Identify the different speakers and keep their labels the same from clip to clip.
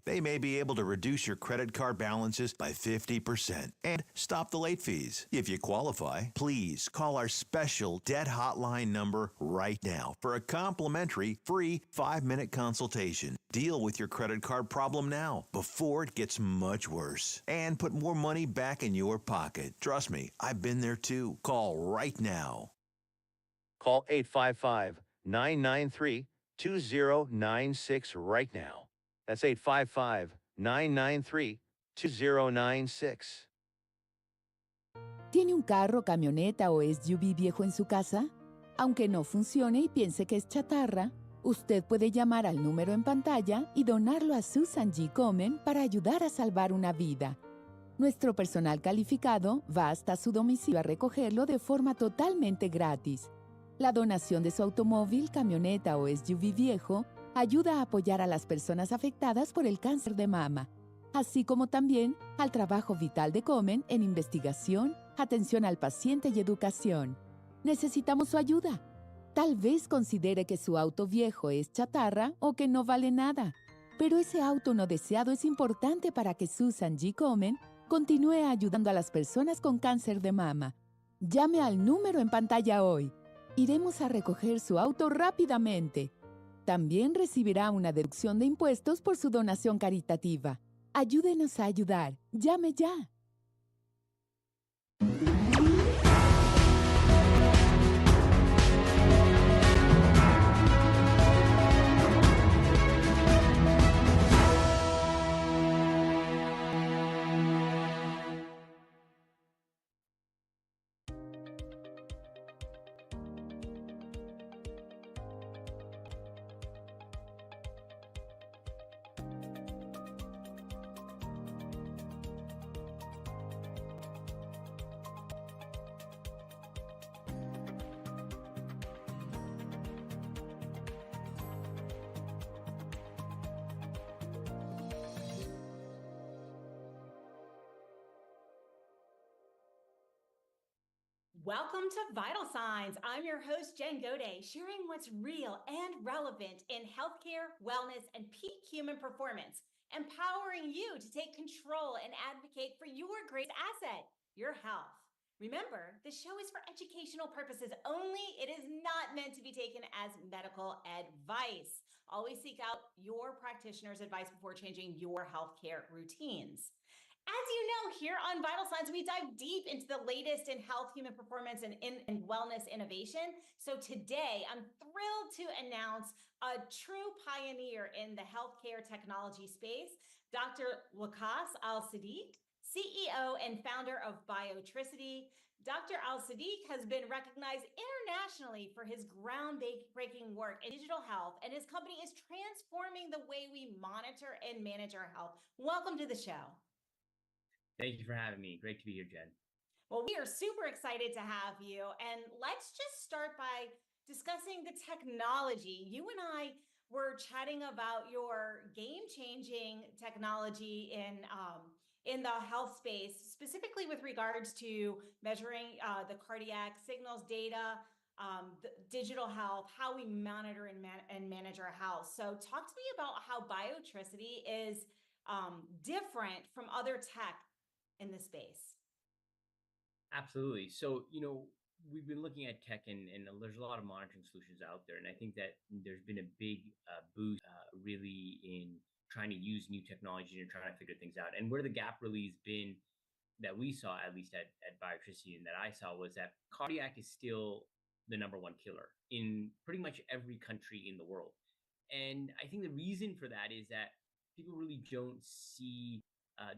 Speaker 1: They may be able to reduce your credit card balances by 50% and stop the late fees. If you qualify, please call our special debt hotline number right now for a complimentary free 5-minute consultation. Deal with your credit card problem now before it gets much worse and put more money back in your pocket. Trust me, I've been there too. Call right now.
Speaker 2: Call 855-993-2096 right now. That's 855-993-2096.
Speaker 3: ¿Tiene un carro, camioneta o SUV viejo en su casa? Aunque no funcione y piense que es chatarra, usted puede llamar al número en pantalla y donarlo a Susan G. Komen para ayudar a salvar una vida. Nuestro personal calificado va hasta su domicilio a recogerlo de forma totalmente gratis. La donación de su automóvil, camioneta o SUV viejo ayuda a apoyar a las personas afectadas por el cáncer de mama, así como también al trabajo vital de Komen en investigación, atención al paciente y educación. Necesitamos su ayuda. Tal vez considere que su auto viejo es chatarra o que no vale nada, pero ese auto no deseado es importante para que Susan G. Komen continúe ayudando a las personas con cáncer de mama. Llame al número en pantalla hoy. Iremos a recoger su auto rápidamente. También recibirá una deducción de impuestos por su donación caritativa. Ayúdenos a ayudar. Llame ya.
Speaker 4: Welcome to Vital Signs. I'm your host, Jen Gaudet, sharing what's real and relevant in healthcare, wellness, and peak human performance, empowering you to take control and advocate for your greatest asset, your health. Remember, the show is for educational purposes only. It is not meant to be taken as medical advice. Always seek out your practitioner's advice before changing your healthcare routines. As you know, here on Vital Signs, we dive deep into the latest in health, human performance, and wellness innovation. So today, I'm thrilled to announce a true pioneer in the healthcare technology space, Dr. Waqas Al-Siddiq, CEO and founder of Biotricity. Dr. Al-Siddiq has been recognized internationally for his groundbreaking work in digital health, and his company is transforming the way we monitor and manage our health. Welcome to the show.
Speaker 5: Thank you for having me. Great to be here, Jen.
Speaker 4: Well, we are super excited to have you. And let's just start by discussing the technology. You and I were chatting about your game-changing technology in the health space, specifically with regards to measuring the cardiac signals data, the digital health, how we monitor and manage our health. So talk to me about how Biotricity is different from other tech in this space.
Speaker 5: Absolutely. So, we've been looking at tech and there's a lot of monitoring solutions out there. And I think that there's been a big boost really in trying to use new technology and trying to figure things out. And where the gap really has been that we saw, at least at Biotricity, and that I saw, was that cardiac is still the number one killer in pretty much every country in the world. And I think the reason for that is that people really don't see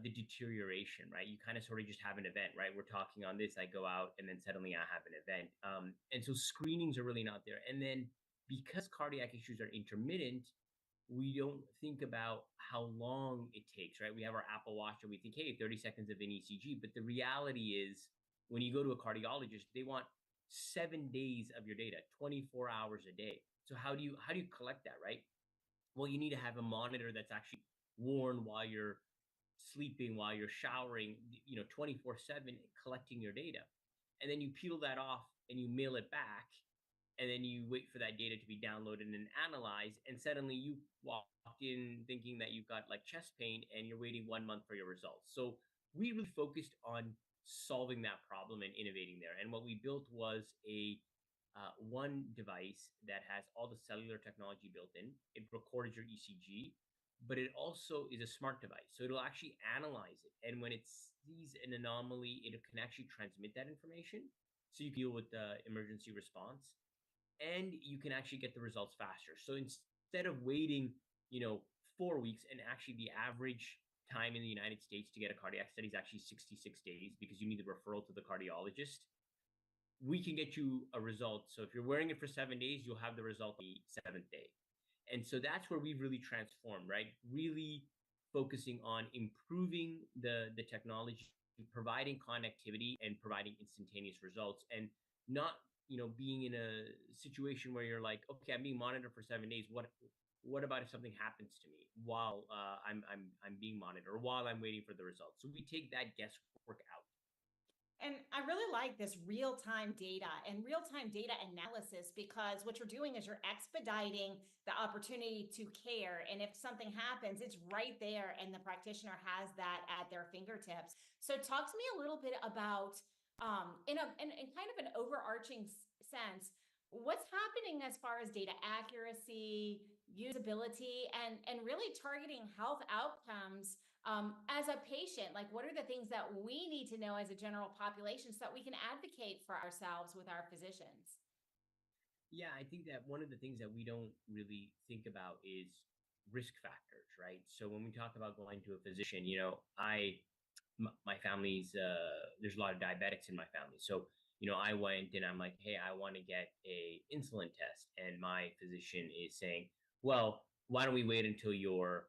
Speaker 5: the deterioration, right? You kind of sort of just have an event, right? We're talking on this, I go out and then suddenly I have an event. And so screenings are really not there. And then because cardiac issues are intermittent, we don't think about how long it takes, right? We have our Apple Watch and we think, hey, 30 seconds of an ECG. But the reality is when you go to a cardiologist, they want 7 days of your data, 24 hours a day. So how do you collect that, right? Well, you need to have a monitor that's actually worn while you're sleeping, while you're showering, 24/7, collecting your data. And then you peel that off and you mail it back. and then you wait for that data to be downloaded and analyzed, and suddenly you walk in thinking that you've got like chest pain and you're waiting 1 month for your results. So we really focused on solving that problem and innovating there. And what we built was a one device that has all the cellular technology built in. It records your ECG, but it also is a smart device. So it'll actually analyze it. And when it sees an anomaly, it can actually transmit that information. So you deal with the emergency response, and you can actually get the results faster. So instead of waiting, 4 weeks, and actually the average time in the United States to get a cardiac study is actually 66 days because you need the referral to the cardiologist. We can get you a result. So if you're wearing it for 7 days, you'll have the result the seventh day. And so that's where we've really transformed, right? Really focusing on improving the technology, providing connectivity and providing instantaneous results, and not, being in a situation where you're like, okay, I'm being monitored for 7 days. What about if something happens to me while I'm being monitored or while I'm waiting for the results? So we take that guesswork out.
Speaker 4: And I really like this real-time data and real-time data analysis, because what you're doing is you're expediting the opportunity to care. And if something happens, it's right there and the practitioner has that at their fingertips. So talk to me a little bit about, in kind of an overarching sense, what's happening as far as data accuracy, usability, and really targeting health outcomes as a patient. Like, what are the things that we need to know as a general population so that we can advocate for ourselves with our physicians?
Speaker 5: Yeah, I think that one of the things that we don't really think about is risk factors, right? So when we talk about going to a physician, my family's there's a lot of diabetics in my family. So I went and I'm like, hey, I want to get a insulin test, and my physician is saying, well, why don't we wait until your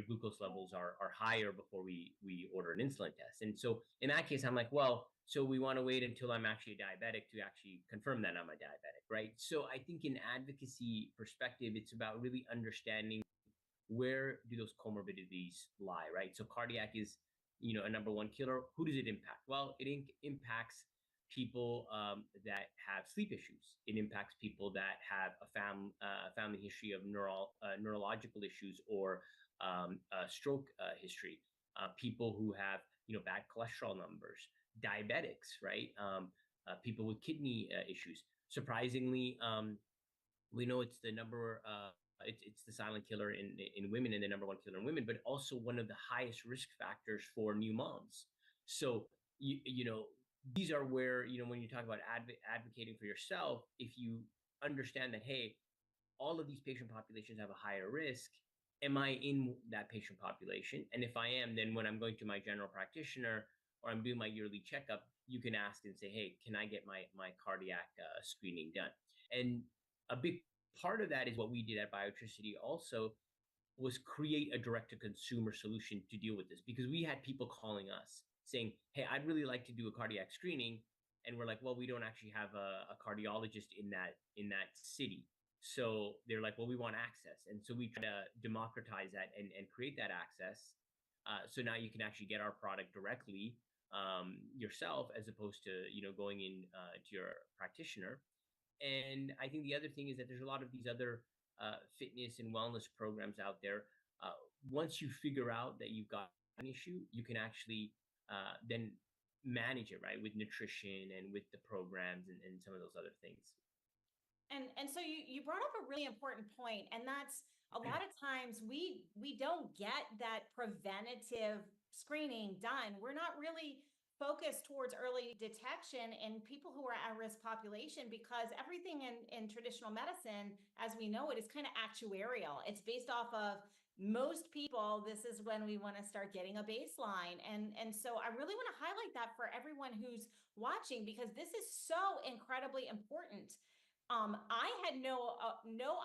Speaker 5: glucose levels are higher before we order an insulin test? And so in that case, I'm like, well, so we want to wait until I'm actually a diabetic to actually confirm that I'm a diabetic, right? So I think in advocacy perspective, it's about really understanding where do those comorbidities lie, right? So cardiac is, a number one killer. Who does it impact? Well, it impacts people that have sleep issues. It impacts people that have a family history of neurological issues or stroke history. People who have, bad cholesterol numbers, diabetics, right? People with kidney issues. Surprisingly, we know it's the number it's the silent killer in women and the number one killer in women, but also one of the highest risk factors for new moms. So these are where, when you talk about advocating for yourself, if you understand that, hey, all of these patient populations have a higher risk, am I in that patient population? And if I am, then when I'm going to my general practitioner or I'm doing my yearly checkup, you can ask and say, hey, can I get my cardiac screening done? And a big part of that is what we did at Biotricity also was create a direct to consumer solution to deal with this, because we had people calling us saying, hey, I'd really like to do a cardiac screening. And we're like, well, we don't actually have a cardiologist in that city. So they're like, well, we want access. And so we try to democratize that and create that access. So now you can actually get our product directly yourself, as opposed to, going in to your practitioner. And I think the other thing is that there's a lot of these other fitness and wellness programs out there. Once you figure out that you've got an issue, you can actually then manage it, right, with nutrition and with the programs and some of those other things.
Speaker 4: And so you brought up a really important point, and that's a lot of times we don't get that preventative screening done. We're not really focused towards early detection in people who are at risk population, because everything in traditional medicine, as we know it, is kind of actuarial. It's based off of most people. This is when we want to start getting a baseline. And so I really want to highlight that for everyone who's watching, because this is so incredibly important. I had no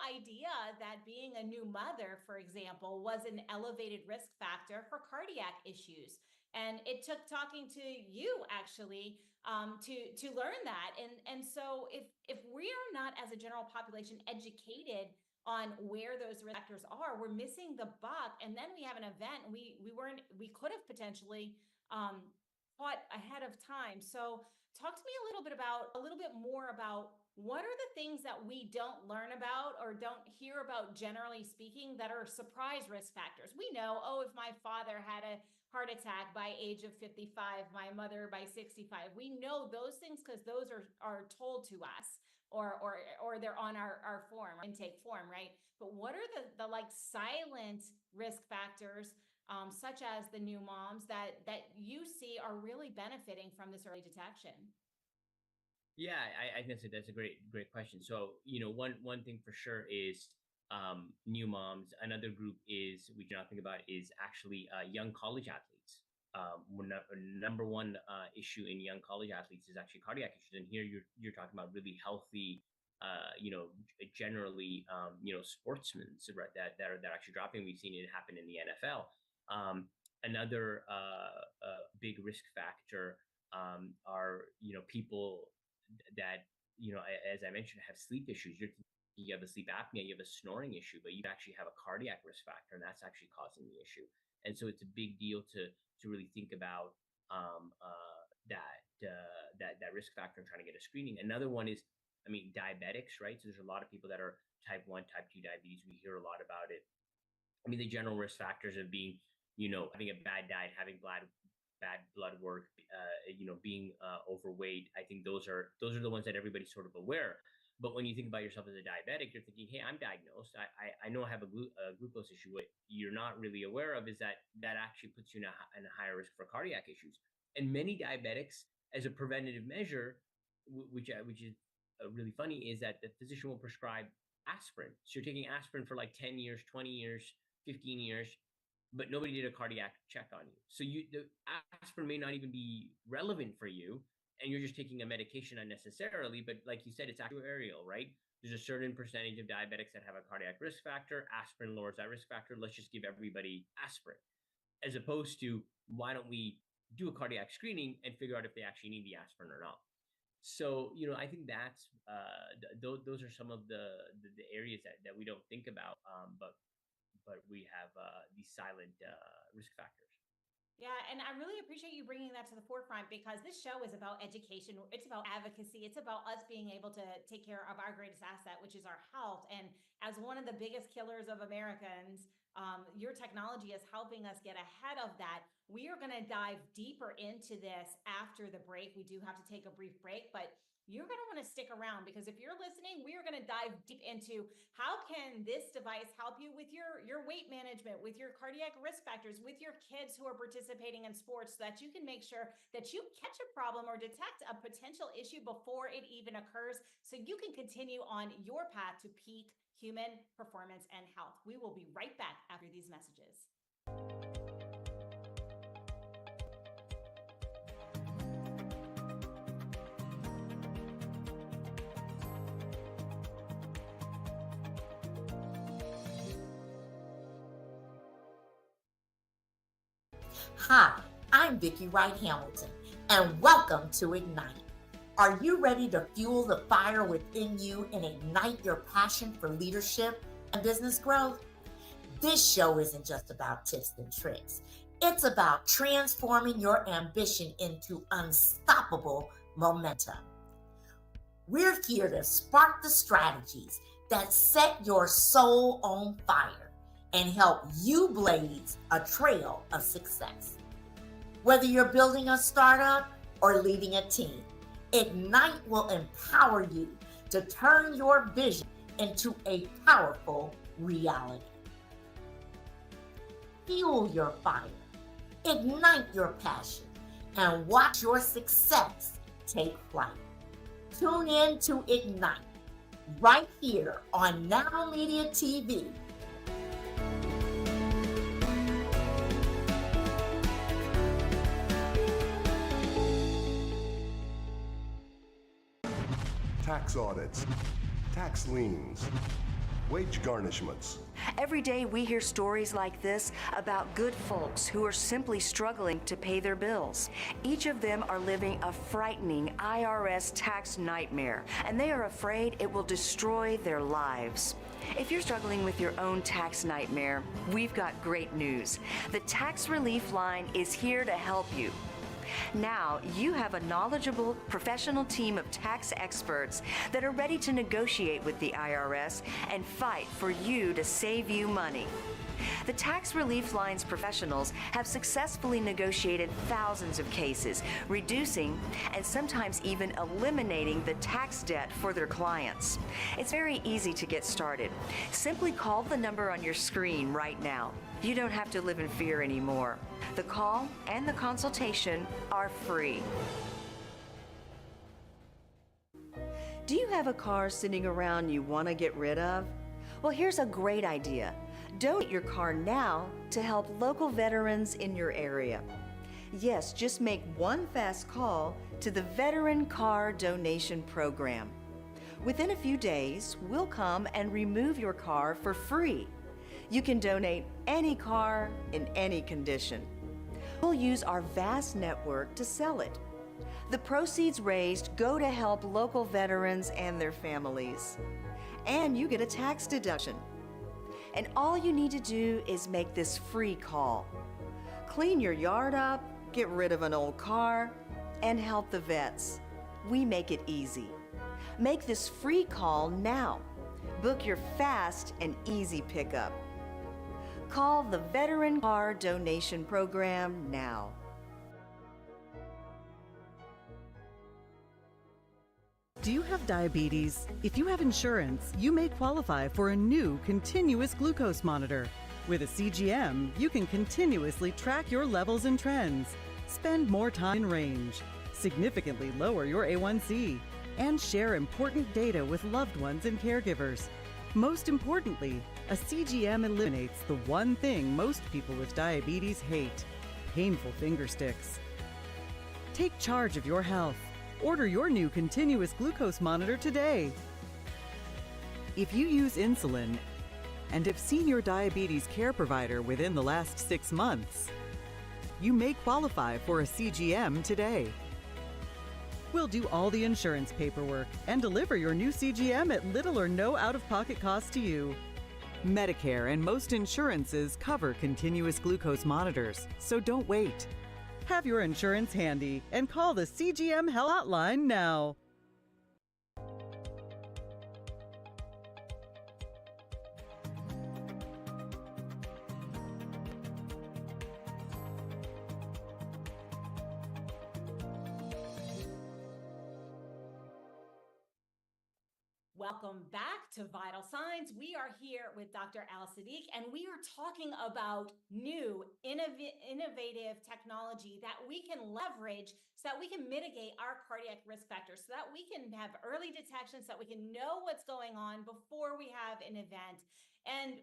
Speaker 4: idea that being a new mother, for example, was an elevated risk factor for cardiac issues. And it took talking to you actually to learn that. And so if we are not, as a general population, educated on where those risk factors are, we're missing the buck. And then we have an event we could have potentially caught ahead of time. So talk to me a little bit more about what are the things that we don't learn about or don't hear about, generally speaking, that are surprise risk factors? We know, oh, if my father had a heart attack by age of 55, my mother by 65. We know those things because those are told to us, or they're on our form, our intake form, right? But what are the like silent risk factors, such as the new moms that you see are really benefiting from this early detection?
Speaker 5: Yeah, I think that's a great question. So, one thing for sure is new moms. Another group is we do not think about is actually young college athletes. Number one issue in young college athletes is actually cardiac issues, and here you're talking about really healthy, generally, sportsmen, so, right, that are actually dropping. We've seen it happen in the NFL. Another big risk factor are people that as I mentioned, have sleep issues. You have a sleep apnea, you have a snoring issue, but you actually have a cardiac risk factor, and that's actually causing the issue. And so it's a big deal to really think about that risk factor and trying to get a screening. Another one is, diabetics, right? So there's a lot of people that are type 1, type 2 diabetes. We hear a lot about it. The general risk factors of being, having a bad diet, having bad blood work, being overweight. I think those are the ones that everybody's sort of aware. But when you think about yourself as a diabetic, you're thinking, hey, I'm diagnosed. I know I have a glucose issue. What you're not really aware of is that actually puts you in a higher risk for cardiac issues. And many diabetics, as a preventative measure, which is really funny, is that the physician will prescribe aspirin. So you're taking aspirin for like 10 years, 20 years, 15 years, but nobody did a cardiac check on you. So the aspirin may not even be relevant for you, and you're just taking a medication unnecessarily. But like you said, it's actuarial, right? There's a certain percentage of diabetics that have a cardiac risk factor. Aspirin lowers that risk factor. Let's just give everybody aspirin, as opposed to, why don't we do a cardiac screening and figure out if they actually need the aspirin or not? So, I think that's those are some of the areas that we don't think about, but we have these silent risk factors.
Speaker 4: Yeah, and I really appreciate you bringing that to the forefront, because this show is about education. It's about advocacy. It's about us being able to take care of our greatest asset, which is our health. And as one of the biggest killers of Americans, your technology is helping us get ahead of that. We are going to dive deeper into this after the break. We do have to take a brief break, but you're going to want to stick around, because if you're listening, we are going to dive deep into how can this device help you with your weight management, with your cardiac risk factors, with your kids who are participating in sports, so that you can make sure that you catch a problem or detect a potential issue before it even occurs, so you can continue on your path to peak human performance and health. We will be right back after these messages.
Speaker 6: Hi, I'm Vicki Wright Hamilton, and welcome to Ignite. Are you ready to fuel the fire within you and ignite your passion for leadership and business growth? This show isn't just about tips and tricks. It's about transforming your ambition into unstoppable momentum. We're here to spark the strategies that set your soul on fire and help you blaze a trail of success. Whether you're building a startup or leading a team, Ignite will empower you to turn your vision into a powerful reality. Fuel your fire, ignite your passion, and watch your success take flight. Tune in to Ignite right here on Now Media TV.
Speaker 7: Tax audits, tax liens, wage garnishments.
Speaker 8: Every day we hear stories like this about good folks who are simply struggling to pay their bills. Each of them are living a frightening IRS tax nightmare, and they are afraid it will destroy their lives. If you're struggling with your own tax nightmare, we've got great news. The Tax Relief Line is here to help you. Now you have a knowledgeable, professional team of tax experts that are ready to negotiate with the IRS and fight for you to save you money. The Tax Relief Line's professionals have successfully negotiated thousands of cases, reducing and sometimes even eliminating the tax debt for their clients. It's very easy to get started. Simply call the number on your screen right now. You don't have to live in fear anymore. The call and the consultation are free. Do you have a car sitting around you want to get rid of? Well, here's a great idea. Donate your car now to help local veterans in your area. Yes, just make one fast call to the Veteran Car Donation Program. Within a few days, we'll come and remove your car for free. You can donate any car in any condition. We'll use our vast network to sell it. The proceeds raised go to help local veterans and their families. And you get a tax deduction. And all you need to do is make this free call. Clean your yard up, get rid of an old car, and help the vets. We make it easy. Make this free call now. Book your fast and easy pickup. Call the Veteran Car Donation Program now.
Speaker 9: Do you have diabetes? If you have insurance, you may qualify for a new continuous glucose monitor. With a CGM, you can continuously track your levels and trends, spend more time in range, significantly lower your A1C, and share important data with loved ones and caregivers. Most importantly, a CGM eliminates the one thing most people with diabetes hate: painful finger sticks. Take charge of your health. Order your new continuous glucose monitor today. If you use insulin and have seen your diabetes care provider within the last 6 months, you may qualify for a CGM today. We'll do all the insurance paperwork and deliver your new CGM at little or no out-of-pocket cost to you. Medicare and most insurances cover continuous glucose monitors, so don't wait. Have your insurance handy and call the CGM Health Hotline now.
Speaker 4: Welcome back to Vital Signs. We are here with Dr. Al Siddiq, and we are talking about new innovative technology that we can leverage so that we can mitigate our cardiac risk factors, so that we can have early detection, so that we can know what's going on before we have an event. And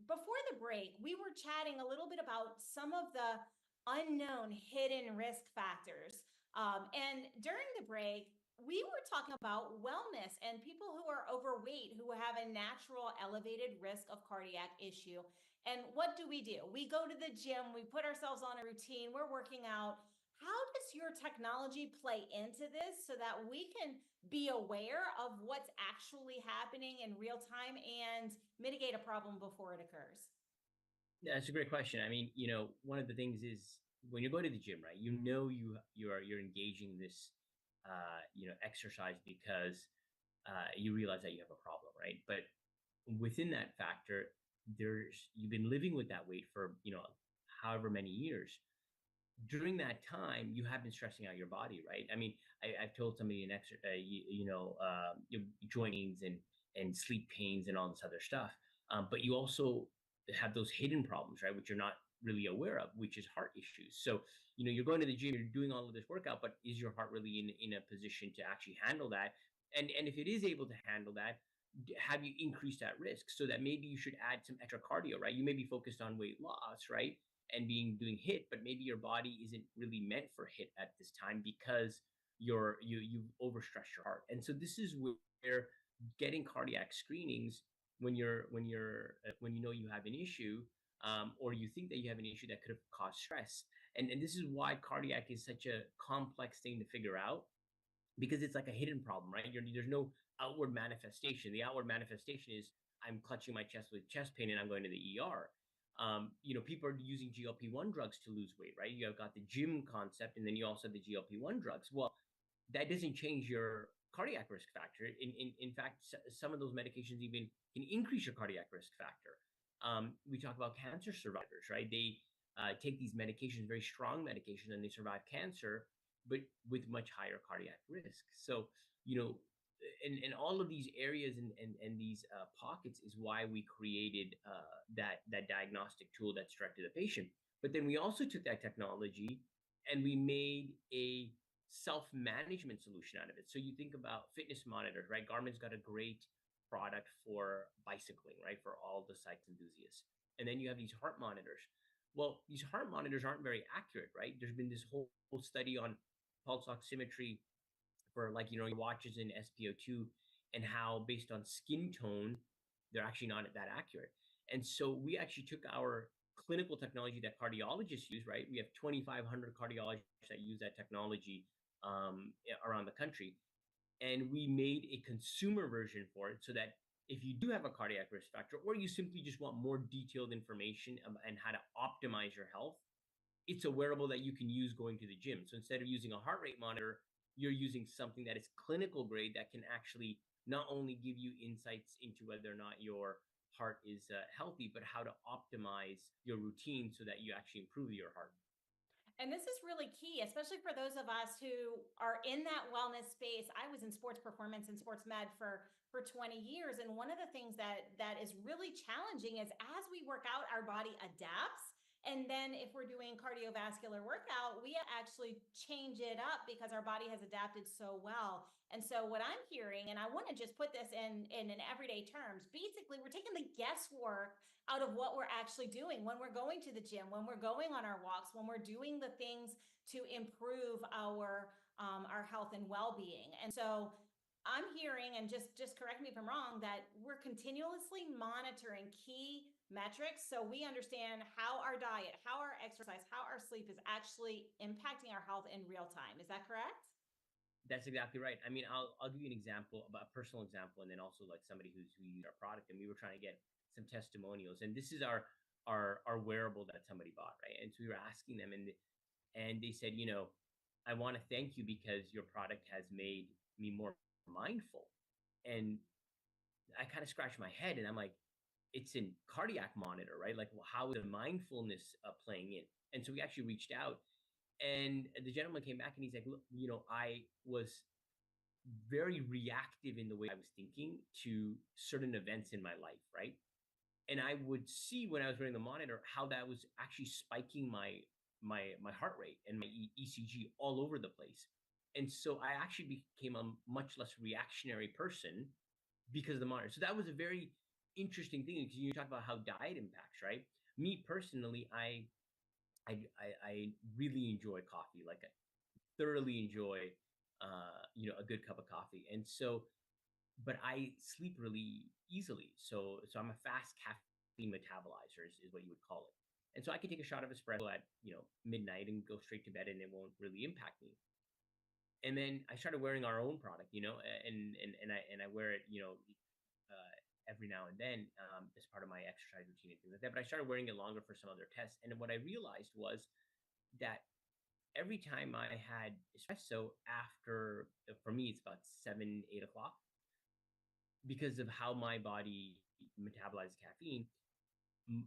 Speaker 4: before the break, we were chatting a little bit about some of the unknown hidden risk factors. And during the break, we were talking about wellness and people who are overweight, who have a natural elevated risk of cardiac issue. And what do? We go to the gym, we put ourselves on a routine, we're working out. How does your technology play into this so that we can be aware of what's actually happening in real time and mitigate a problem before it occurs?
Speaker 5: Yeah, that's a great question. I mean, one of the things is when you go to the gym, right? You're engaging this exercise because you realize that you have a problem, right? But within that factor, you've been living with that weight for however many years. During that time, you have been stressing out your body, right? I mean, I've told somebody joint pains and sleep pains and all this other stuff, but you also have those hidden problems, right, which you're not really aware of, which is heart issues. So you're going to the gym, you're doing all of this workout, but is your heart really in a position to actually handle that? And if it is able to handle that, have you increased that risk so that maybe you should add some extra cardio, right? You may be focused on weight loss, right, and doing HIIT, but maybe your body isn't really meant for HIIT at this time because you've overstressed your heart. And so this is where getting cardiac screenings when you know you have an issue, or you think that you have an issue that could have caused stress. And this is why cardiac is such a complex thing to figure out, because it's like a hidden problem, right? There's no outward manifestation. The outward manifestation is I'm clutching my chest with chest pain and I'm going to the ER. People are using GLP-1 drugs to lose weight, right? You have got the gym concept, and then you also have the GLP-1 drugs. Well, that doesn't change your cardiac risk factor. In fact, some of those medications even can increase your cardiac risk factor. We talk about cancer survivors, right? They take these medications, very strong medications, and they survive cancer, but with much higher cardiac risk. So, and all of these areas and these pockets is why we created that diagnostic tool that's direct to the patient. But then we also took that technology and we made a self-management solution out of it. So you think about fitness monitors, right? Garmin's got a great product for bicycling, right? For all the cycle enthusiasts. And then you have these heart monitors. Well, these heart monitors aren't very accurate, right? There's been this whole study on pulse oximetry for your watches in SpO2 and how based on skin tone, they're actually not that accurate. And so we actually took our clinical technology that cardiologists use, right? We have 2,500 cardiologists that use that technology around the country. And we made a consumer version for it so that if you do have a cardiac risk factor, or you simply just want more detailed information and how to optimize your health, it's a wearable that you can use going to the gym. So instead of using a heart rate monitor, you're using something that is clinical grade that can actually not only give you insights into whether or not your heart is healthy, but how to optimize your routine so that you actually improve your heart.
Speaker 4: And this is really key, especially for those of us who are in that wellness space. I was in sports performance and sports med for 20 years. And one of the things that is really challenging is as we work out, our body adapts. And then if we're doing cardiovascular workout, we actually change it up because our body has adapted so well. And so what I'm hearing, and I want to just put this in an everyday terms, basically we're taking the guesswork out of what we're actually doing when we're going to the gym, when we're going on our walks, when we're doing the things to improve our health and well-being. And so I'm hearing, and just correct me if I'm wrong, that we're continuously monitoring key metrics so we understand how our diet, how our exercise, how our sleep is actually impacting our health in real time. Is that correct?
Speaker 5: That's exactly right. I mean, I'll give you an example, a personal example, and then also like somebody who used our product, and we were trying to get some testimonials. And this is our wearable that somebody bought, right? And so we were asking them, and they said, I want to thank you because your product has made me more mindful. And I kind of scratched my head, and I'm like, it's in cardiac monitor, right? Like, well, how is the mindfulness playing in? And so we actually reached out. And the gentleman came back and he's like, look, I was very reactive in the way I was thinking to certain events in my life, right? And I would see when I was wearing the monitor how that was actually spiking my heart rate and my ECG all over the place. And so I actually became a much less reactionary person because of the monitor. So that was a very interesting thing because you talk about how diet impacts, right? Me personally, I really enjoy coffee. Like I thoroughly enjoy, a good cup of coffee. And so, but I sleep really easily. So I'm a fast caffeine metabolizer is what you would call it. And so I can take a shot of espresso at, midnight and go straight to bed and it won't really impact me. And then I started wearing our own product, and I wear it, every now and then as part of my exercise routine and things like that. But I started wearing it longer for some other tests. And what I realized was that every time I had espresso after, for me, it's about 7, 8 o'clock, because of how my body metabolizes caffeine,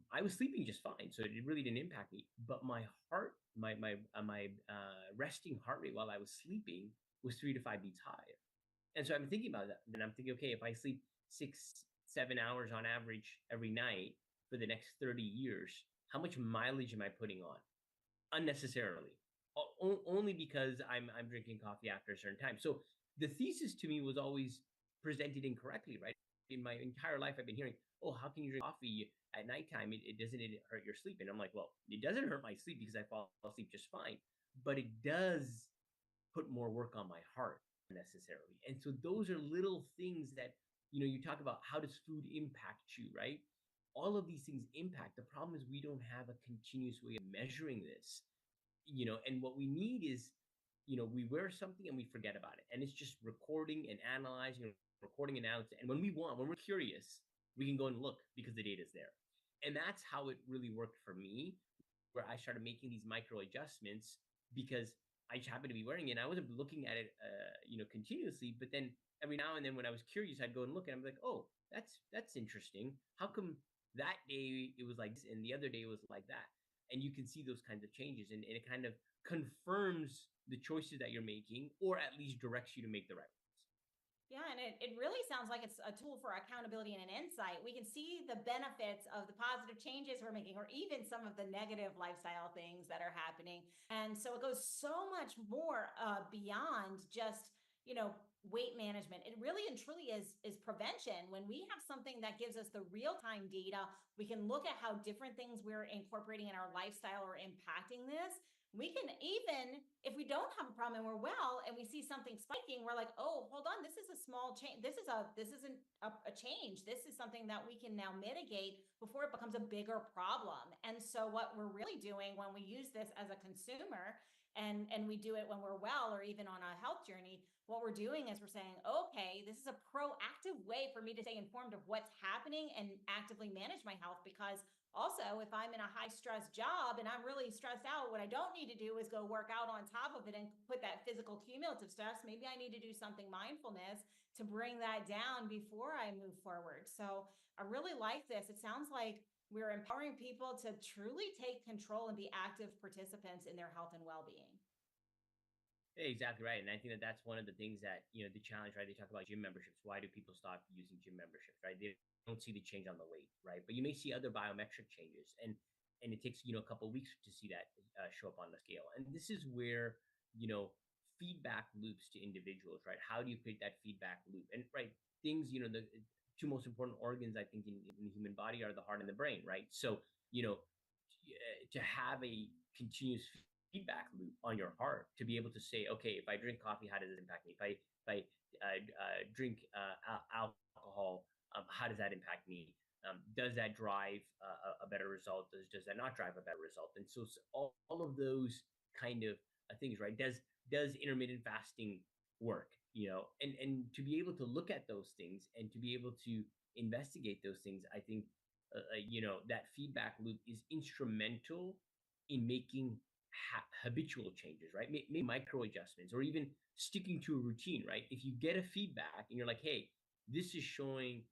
Speaker 5: I was sleeping just fine. So it really didn't impact me. But my heart, my resting heart rate while I was sleeping was 3 to 5 beats higher. And so I'm thinking about that. And I'm thinking, okay, if I sleep 6, 7 hours on average every night for the next 30 years, how much mileage am I putting on unnecessarily? Only because I'm drinking coffee after a certain time. So the thesis to me was always presented incorrectly, right? In my entire life, I've been hearing, oh, how can you drink coffee at nighttime? It doesn't hurt your sleep. And I'm like, well, it doesn't hurt my sleep because I fall asleep just fine, but it does put more work on my heart necessarily. And so those are little things that, you talk about how does food impact you, right? All of these things impact. The problem is we don't have a continuous way of measuring this, and what we need is, we wear something and we forget about it. And it's just recording and analyzing, recording and analyzing. And when we're curious, we can go and look because the data is there. And that's how it really worked for me, where I started making these micro adjustments because I just happened to be wearing it. And I wasn't looking at it, continuously, but then every now and then when I was curious, I'd go and look and I'm like, oh, that's interesting. How come that day it was like this and the other day it was like that? And you can see those kinds of changes, and it kind of confirms the choices that you're making, or at least directs you to make the right ones.
Speaker 4: Yeah, and it really sounds like it's a tool for accountability and an insight. We can see the benefits of the positive changes we're making, or even some of the negative lifestyle things that are happening. And so it goes so much more beyond just, weight management. It really and truly is prevention. When we have something that gives us the real-time data, we can look at how different things we're incorporating in our lifestyle are impacting this. We can even, if we don't have a problem and we're well and we see something spiking, we're like, oh, hold on, this is a small change. This isn't a change. This is something that we can now mitigate before it becomes a bigger problem. And so what we're really doing when we use this as a consumer, and we do it when we're well or even on a health journey, what we're doing is we're saying, okay, this is a proactive way for me to stay informed of what's happening and actively manage my health. Because also, if I'm in a high stress job and I'm really stressed out, what I don't need to do is go work out on top of it and put that physical cumulative stress. Maybe I need to do something mindfulness to bring that down before I move forward. So I really like this. It sounds like we're empowering people to truly take control and be active participants in their health and well-being.
Speaker 5: Exactly right. And I think that that's one of the things that, the challenge, right? They talk about gym memberships. Why do people stop using gym memberships, right? They don't see the change on the weight, right? But you may see other biometric changes, and it takes, a couple of weeks to see that show up on the scale. And this is where, feedback loops to individuals, right? How do you create that feedback loop? And right, things, the two most important organs, I think, in the human body are the heart and the brain, right? So, to have a continuous feedback loop on your heart, to be able to say, okay, if I drink coffee, how does it impact me? If I drink alcohol, how does that impact me? Does that drive a better result? Does that not drive a better result? And so all of those kind of things, right? Does intermittent fasting work? And to be able to look at those things and to be able to investigate those things, I think, that feedback loop is instrumental in making habitual changes, right? Maybe micro adjustments, or even sticking to a routine, right? If you get a feedback and you're like, hey, this is showing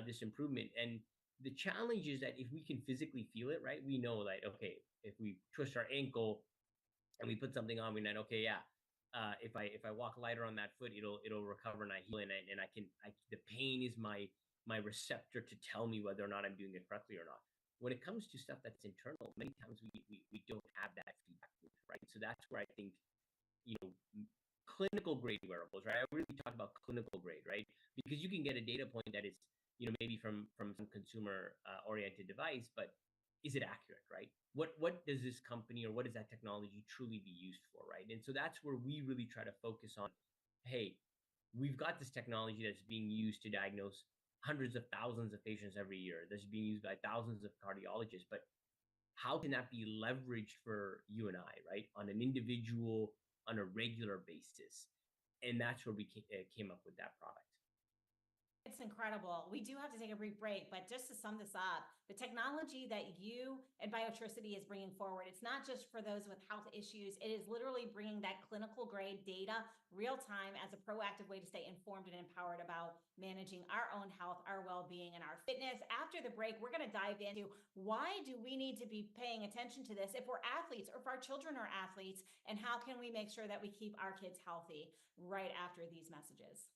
Speaker 5: this improvement. And the challenge is that if we can physically feel it, right? We know that, okay, if we twist our ankle and we put something on, we know, okay, yeah, if I walk lighter on that foot, it'll recover and I heal, and the pain is my receptor to tell me whether or not I'm doing it correctly or not. When it comes to stuff that's internal, many times we don't have that feedback loop, right? So that's where I think, clinical grade wearables, right? I really talk about clinical grade, right? Because you can get a data point that is, maybe from some consumer oriented device, but is it accurate, right? What does this company or what does that technology truly be used for, right? And so that's where we really try to focus on, hey, we've got this technology that's being used to diagnose hundreds of thousands of patients every year. That's being used by thousands of cardiologists, but how can that be leveraged for you and I, right? On an individual, on a regular basis. And that's where we came up with that product.
Speaker 4: It's incredible. We do have to take a brief break, but just to sum this up, the technology that you and Biotricity is bringing forward, it's not just for those with health issues. It is literally bringing that clinical grade data real time as a proactive way to stay informed and empowered about managing our own health, our well-being, and our fitness. After the break, we're going to dive into why do we need to be paying attention to this if we're athletes or if our children are athletes, and how can we make sure that we keep our kids healthy right after these messages.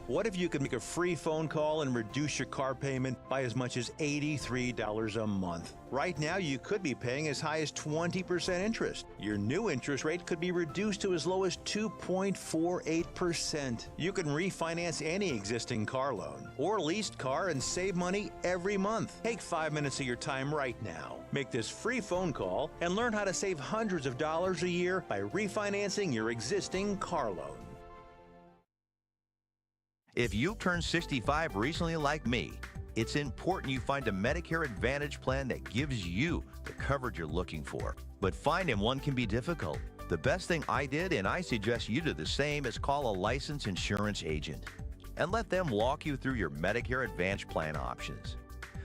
Speaker 1: What if you could make a free phone call and reduce your car payment by as much as $83 a month? Right now, you could be paying as high as 20% interest. Your new interest rate could be reduced to as low as 2.48%. You can refinance any existing car loan or leased car and save money every month. Take 5 minutes of your time right now. Make this free phone call and learn how to save hundreds of dollars a year by refinancing your existing car loan.
Speaker 10: If you turned 65 recently like me,
Speaker 1: It's important you find a Medicare Advantage plan that gives you the coverage you're looking for. But finding one can be difficult. The best thing I did, and I suggest you do the same, is call a licensed insurance agent and let them walk you through your Medicare Advantage plan options.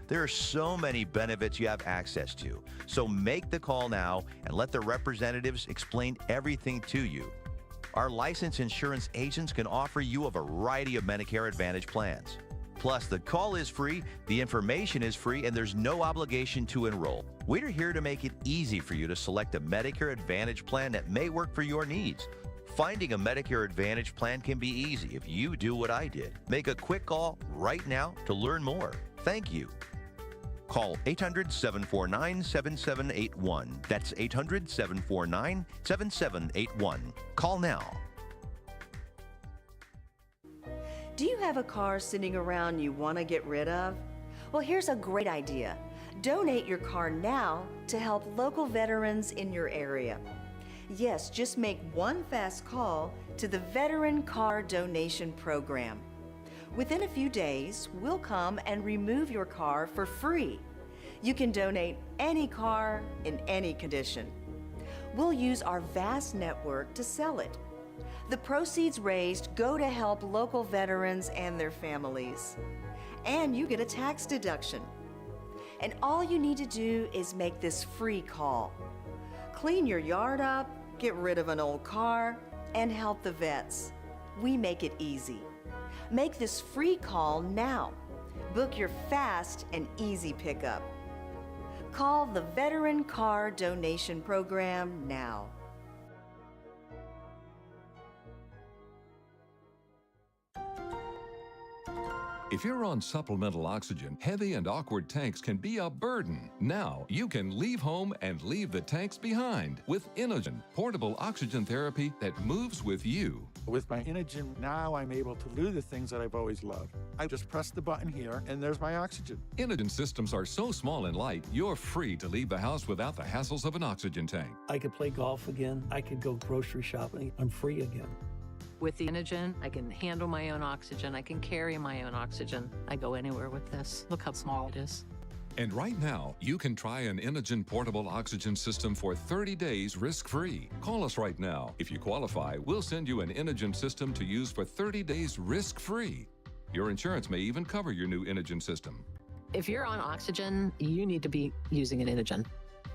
Speaker 1: There are so many benefits you have access to, so make the call now and let the representatives explain everything to you. Our licensed insurance agents can offer you a variety of Medicare Advantage plans. Plus, the call is free, the information is free, and there's no obligation to enroll. We're here to make it easy for you to select a Medicare Advantage plan that may work for your needs. Finding a Medicare Advantage plan can be easy if you do what I did. Make a quick call right now to learn more. Thank you. Call 800-749-7781. That's 800-749-7781. Call now.
Speaker 8: Do you have a car sitting around you want to get rid of? Well, here's a great idea. Donate your car now to help local veterans in your area. Yes, just make one fast call to the Veteran Car Donation Program. Within a few days, we'll come and remove your car for free. You can donate any car in any condition. We'll use our vast network to sell it. The proceeds raised go to help local veterans and their families. And you get a tax deduction. And all you need to do is make this free call. Clean your yard up, get rid of an old car, and help the vets. We make it easy. Make this free call now. Book your fast and easy pickup. Call the Veteran Car Donation Program now.
Speaker 10: If you're on supplemental oxygen, heavy and awkward tanks can be a burden. Now you can leave home and leave the tanks behind with Inogen, portable oxygen therapy that moves with you.
Speaker 11: With my Inogen, now I'm able to do the things that I've always loved. I just press the button here, and there's my oxygen.
Speaker 10: Inogen systems are so small and light, you're free to leave the house without the hassles of an oxygen tank.
Speaker 12: I could play golf again. I could go grocery shopping. I'm free again.
Speaker 13: With the Inogen, I can handle my own oxygen. I can carry my own oxygen. I go anywhere with this. Look how small it is.
Speaker 10: And right now, you can try an Inogen portable oxygen system for 30 days risk-free. Call us right now. If you qualify, we'll send you an Inogen system to use for 30 days risk-free. Your insurance may even cover your new Inogen system.
Speaker 13: If you're on oxygen, you need to be using an Inogen.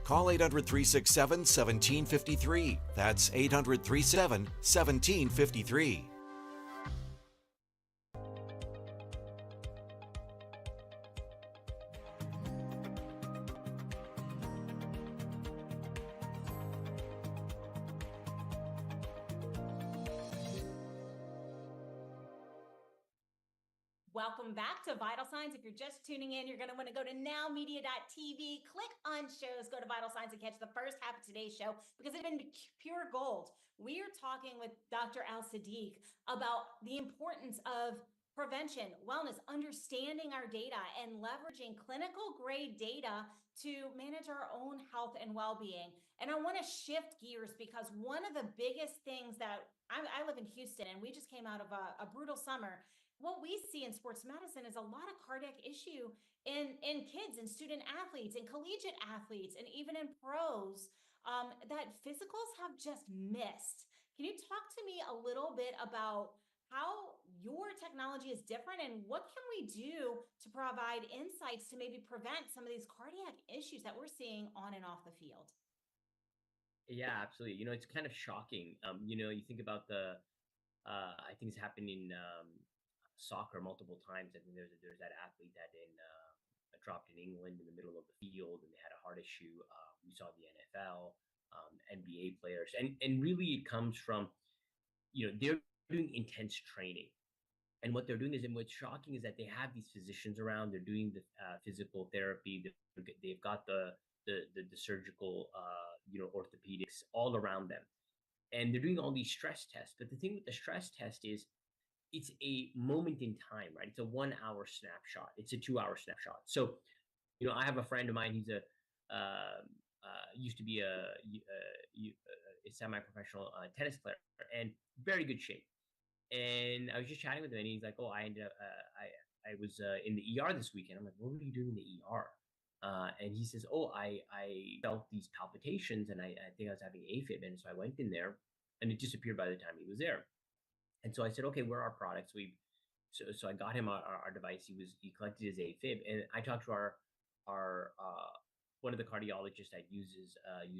Speaker 14: Call 800-367-1753. That's 800-367-1753.
Speaker 4: Welcome back to Vital Signs. If you're just tuning in, you're going to want to go to nowmedia.tv, click on shows, go to Vital Signs and catch the first half of today's show because it's been pure gold. We are talking with Dr. Al Sadiq about the importance of prevention, wellness, understanding our data, and leveraging clinical grade data to manage our own health and well-being. And I want to shift gears because one of the biggest things that I live in Houston and we just came out of a brutal summer. What we see in sports medicine is a lot of cardiac issue in kids and student athletes and collegiate athletes and even in pros that physicals have just missed. Can you talk to me a little bit about how your technology is different and what can we do to provide insights to maybe prevent some of these cardiac issues that we're seeing on and off the field?
Speaker 5: Yeah, absolutely. It's kind of shocking. You think about I think it's happened in soccer multiple times. I think there's that athlete that dropped in England in the middle of the field and they had a heart issue. We saw the NFL, NBA players, and really it comes from, they're doing intense training. And what they're doing is, and what's shocking is that they have these physicians around, they're doing the physical therapy, they've got the surgical, orthopedics all around them. And they're doing all these stress tests. But the thing with the stress test is, it's a moment in time, right? It's a 1 hour snapshot. It's a 2 hour snapshot. So, I have a friend of mine. He's used to be a semi-professional tennis player and very good shape. And I was just chatting with him, and he's like, "Oh, I I was in the ER this weekend. I'm like, what were you doing in the ER? And he says, oh, I felt these palpitations and I think I was having AFib. And so I went in there and it disappeared by the time he was there. And so I said, okay, where are our products? So I got him our device. He collected his AFib, and I talked to our one of the cardiologists that uses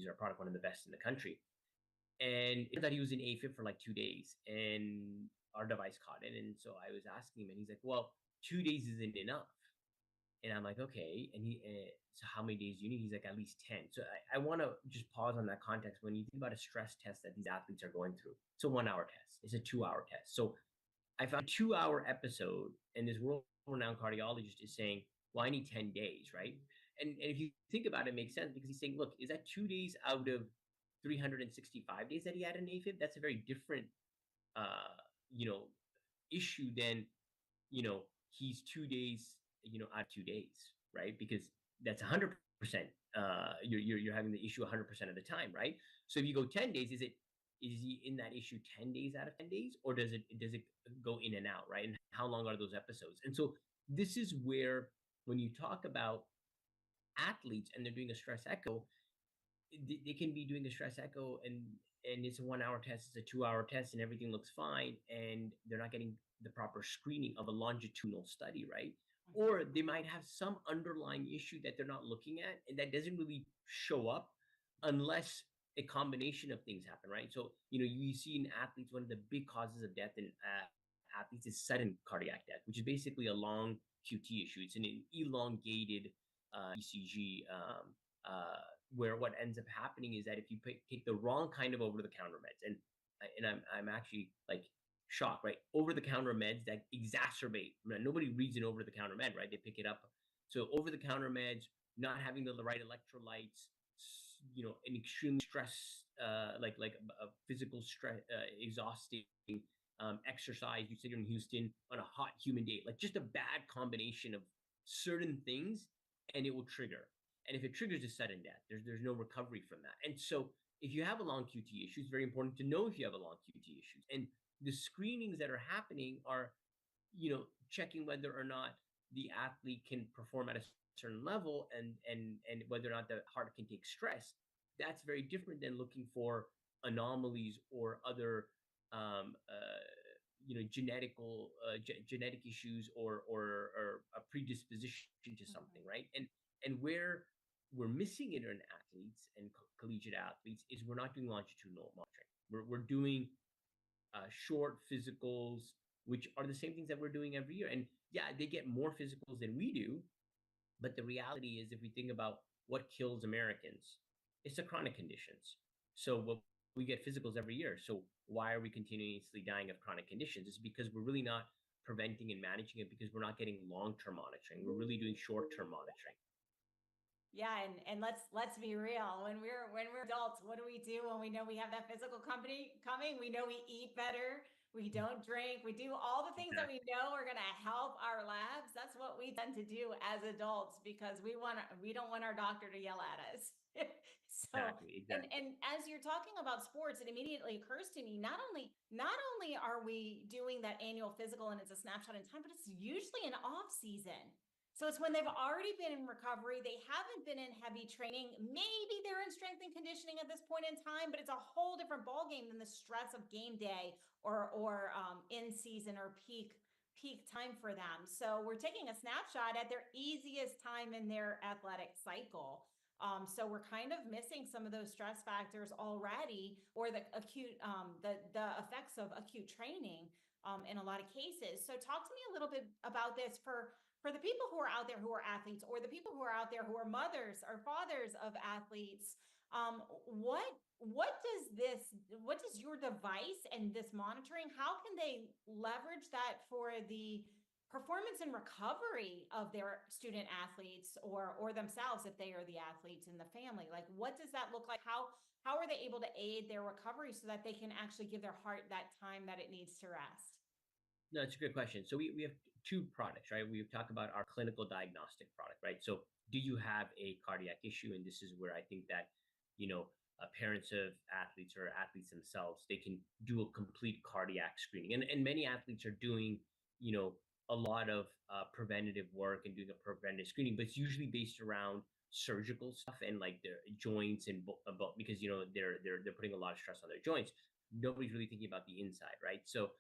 Speaker 5: our product, one of the best in the country. And it that he was in AFib for like 2 days, and our device caught it. And so I was asking him, and he's like, well, 2 days isn't enough. And I'm like, okay. And so how many days do you need? He's like, at least 10. So I want to just pause on that context. When you think about a stress test that these athletes are going through, it's a 1 hour test. It's a 2 hour test. So I found a 2 hour episode, and this world-renowned cardiologist is saying, well, I need 10 days, right? And if you think about it, it makes sense, because he's saying, look, is that 2 days out of 365 days that he had an AFib? That's a very different, issue than, he's 2 days, out of 2 days, right? Because that's 100%. You're having the issue 100% of the time, right? So if you go 10 days, is he in that issue 10 days out of 10 days, or does it go in and out, right? And how long are those episodes? And so this is where, when you talk about athletes and they're doing a stress echo, they can be doing a stress echo and it's a 1 hour test, it's a 2 hour test, and everything looks fine, and they're not getting the proper screening of a longitudinal study, right? Or they might have some underlying issue that they're not looking at, and that doesn't really show up unless a combination of things happen, right? So, you see in athletes, one of the big causes of death in athletes is sudden cardiac death, which is basically a long QT issue. It's an elongated ECG, where what ends up happening is that if you take the wrong kind of over-the-counter meds, and I'm actually like shocked, right? Over-the-counter meds that exacerbate. Nobody reads an over-the-counter med, right? They pick it up. So over-the-counter meds, not having the right electrolytes, an extreme stress, like a physical stress, exhausting exercise. You sit here in Houston on a hot, humid day, like just a bad combination of certain things, and it will trigger. And if it triggers a sudden death, there's no recovery from that. And so if you have a long QT issue, it's very important to know if you have a long QT issue. And the screenings that are happening are, checking whether or not the athlete can perform at a certain level and whether or not the heart can take stress. That's very different than looking for anomalies or other genetic issues or a predisposition to something, right? And where we're missing it in athletes and collegiate athletes is we're not doing longitudinal monitoring. We're doing short physicals, which are the same things that we're doing every year. And yeah, they get more physicals than we do. But the reality is, if we think about what kills Americans, it's the chronic conditions. So we get physicals every year. So why are we continuously dying of chronic conditions? It's because we're really not preventing and managing it, because we're not getting long-term monitoring. We're really doing short-term monitoring.
Speaker 4: Yeah, and let's be real. When we're adults, what do we do when we know we have that physical coming? We know we eat better, we don't drink, we do all the things that we know are going to help our labs. That's what we tend to do as adults, because we don't want our doctor to yell at us. So,
Speaker 5: Exactly.
Speaker 4: and as you're talking about sports, it immediately occurs to me, not only are we doing that annual physical and it's a snapshot in time, but it's usually an off season. So it's when they've already been in recovery, they haven't been in heavy training. Maybe they're in strength and conditioning at this point in time, but it's a whole different ballgame than the stress of game day or in season or peak time for them. So we're taking a snapshot at their easiest time in their athletic cycle. So we're kind of missing some of those stress factors already, or the acute, the effects of acute training in a lot of cases. So talk to me a little bit about this for the people who are out there who are athletes, or the people who are out there who are mothers or fathers of athletes. What does your device and this monitoring, how can they leverage that for the performance and recovery of their student athletes or themselves, if they are the athletes in the family? Like, what does that look like? How are they able to aid their recovery so that they can actually give their heart that time that it needs to rest?
Speaker 5: No, it's a good question. So we have two products, right? We've talked about our clinical diagnostic product, right? So do you have a cardiac issue? And this is where I think that, parents of athletes or athletes themselves, they can do a complete cardiac screening. And many athletes are doing, a lot of preventative work and doing a preventative screening, but it's usually based around surgical stuff and like their joints and because they're putting a lot of stress on their joints. Nobody's really thinking about the inside, right? So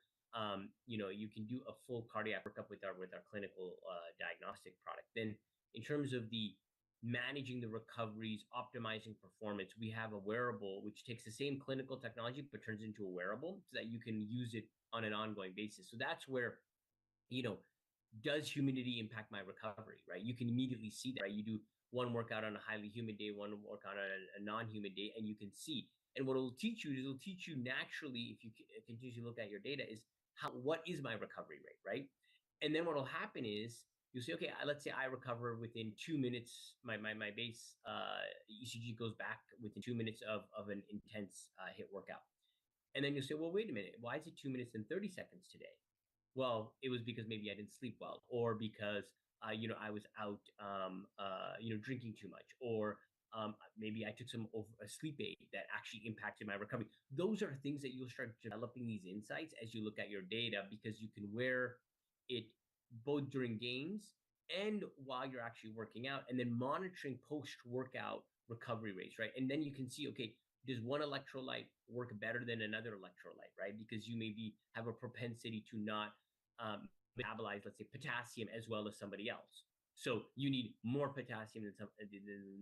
Speaker 5: you can do a full cardiac workup with our clinical diagnostic product. Then in terms of the managing the recoveries, optimizing performance, we have a wearable which takes the same clinical technology but turns into a wearable so that you can use it on an ongoing basis. So that's where, does humidity impact my recovery, right? You can immediately see that, right? You do one workout on a highly humid day, one workout on a non-humid day, and you can see. And what it'll teach you is it'll teach you naturally, if you continue to look at your data, is what is my recovery rate, right? And then what will happen is you'll say, okay, let's say I recover within 2 minutes. My base ECG goes back within 2 minutes of an intense HIIT workout. And then you'll say, well, wait a minute, why is it 2 minutes and 30 seconds today? Well, it was because maybe I didn't sleep well, or because I was out drinking too much, or maybe I took a sleep aid that actually impacted my recovery. Those are things that you'll start developing these insights as you look at your data, because you can wear it both during games and while you're actually working out, and then monitoring post-workout recovery rates, right? And then you can see, okay, does one electrolyte work better than another electrolyte, right? Because you maybe have a propensity to not metabolize, let's say, potassium as well as somebody else. So you need more potassium than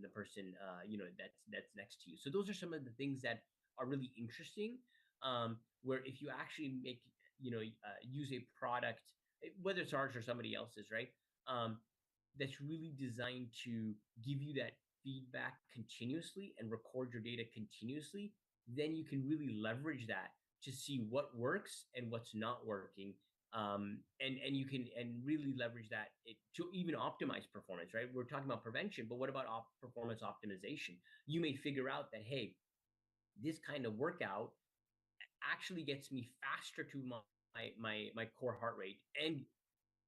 Speaker 5: the person that's next to you. So those are some of the things that are really interesting. Where if you actually use a product, whether it's ours or somebody else's, right? That's really designed to give you that feedback continuously and record your data continuously, then you can really leverage that to see what works and what's not working. And you can really leverage that to even optimize performance, right? We're talking about prevention, but what about performance optimization? You may figure out that, hey, this kind of workout actually gets me faster to my core heart rate and